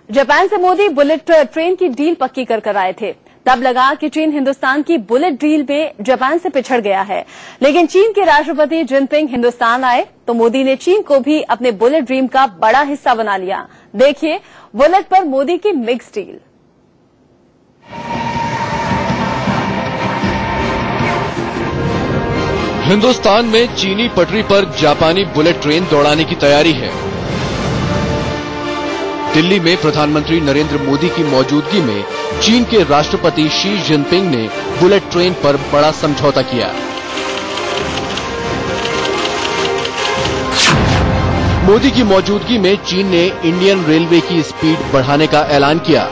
Japan से Modi bullet train की deal पक्की कर आए थे। तब लगा कि चीन हिंदुस्तान की बुलेट डील में जापान से पिछड़ गया है, लेकिन चीन के राष्ट्रपति जिनपिंग हिंदुस्तान आए तो मोदी ने चीन को भी अपने बुलेट ड्रीम का बड़ा हिस्सा बना लिया। देखिए बुलेट पर मोदी की मिक्स डील। हिंदुस्तान में चीनी पटरी पर जापानी बुलेट ट्रेन दौड़ाने की तैयारी है। दिल्ली में प्रधानमंत्री नरेंद्र मोदी की मौजूदगी में चीन के राष्ट्रपति शी जिनपिंग ने बुलेट ट्रेन पर बड़ा समझौता किया। मोदी की मौजूदगी में चीन ने इंडियन रेलवे की स्पीड बढ़ाने का ऐलान किया।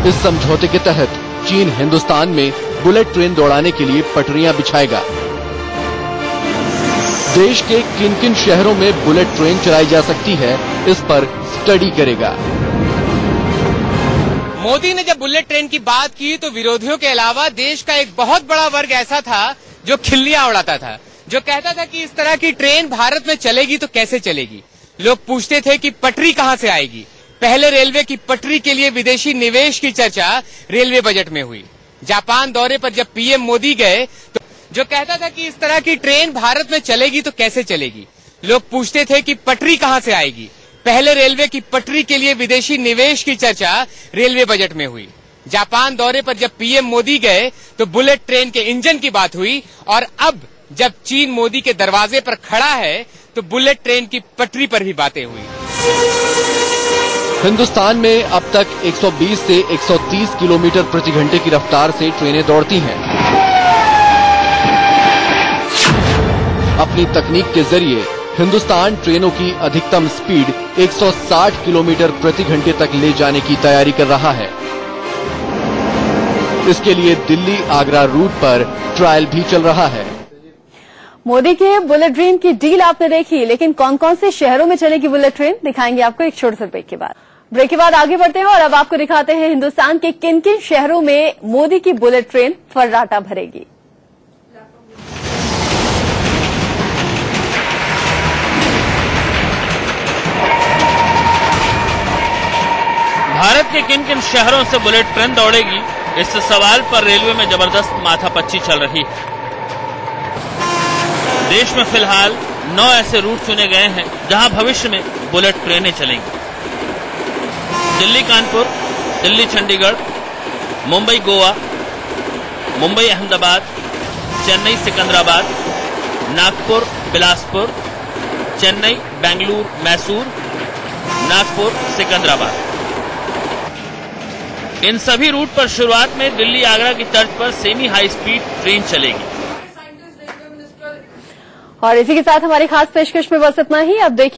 इस समझौते के तहत चीन हिंदुस्तान में बुलेट ट्रेन दौड़ाने के लिए पटरियां बिछाएगा। देश के किन किन शहरों में बुलेट ट्रेन चलाई जा सकती है, इस पर स्टडी करेगा। मोदी ने जब बुलेट ट्रेन की बात की तो विरोधियों के अलावा देश का एक बहुत बड़ा वर्ग ऐसा था जो खिल्लियां उड़ाता था, जो कहता था कि इस तरह की ट्रेन भारत में चलेगी तो कैसे चलेगी। लोग पूछते थे कि पटरी कहां से आएगी। पहले रेलवे की पटरी के लिए विदेशी निवेश की चर्चा रेलवे बजट में हुई। जापान दौरे पर जब पीएम मोदी गए तो जो कहता था कि इस तरह की ट्रेन भारत में चलेगी तो कैसे चलेगी। लोग पूछते थे कि पटरी कहां से आएगी। पहले रेलवे की पटरी के लिए विदेशी निवेश की चर्चा रेलवे बजट में हुई। जापान दौरे पर जब पीएम मोदी गए तो बुलेट ट्रेन के इंजन की बात हुई, और अब जब चीन मोदी के दरवाजे पर खड़ा है तो बुलेट ट्रेन की पटरी पर भी बातें हुई। हिंदुस्तान में अब तक 120 से 130 किलोमीटर प्रति घंटे की रफ्तार से ट्रेनें दौड़ती हैं। अपनी तकनीक के जरिए हिंदुस्तान ट्रेनों की अधिकतम स्पीड 160 किलोमीटर प्रति घंटे तक ले जाने की तैयारी कर रहा है। इसके लिए दिल्ली आगरा रूट पर ट्रायल भी चल रहा है। मोदी के बुलेट ट्रेन की डील आपने देखी, लेकिन कौन कौन से शहरों में चलेगी बुलेट ट्रेन दिखाएंगे आपको एक छोटे से ब्रेक के बाद। ब्रेक के बाद आगे बढ़ते हैं और अब आपको दिखाते हैं हिंदुस्तान के किन किन शहरों में मोदी की बुलेट ट्रेन फर्राटा भरेगी। भारत के किन किन शहरों से बुलेट ट्रेन दौड़ेगी, इस सवाल पर रेलवे में जबरदस्त माथापच्ची चल रही है। देश में फिलहाल 9 ऐसे रूट चुने गए हैं जहां भविष्य में बुलेट ट्रेनें चलेंगी। दिल्ली कानपुर, दिल्ली चंडीगढ़, मुंबई गोवा, मुंबई अहमदाबाद, चेन्नई सिकंदराबाद, नागपुर बिलासपुर, चेन्नई बेंगलुरु मैसूर, नागपुर सिकंदराबाद। इन सभी रूट पर शुरुआत में दिल्ली आगरा की तर्ज पर सेमी हाई स्पीड ट्रेन चलेगी। और इसी के साथ हमारी खास पेशकश में बस इतना ही। अब देखिए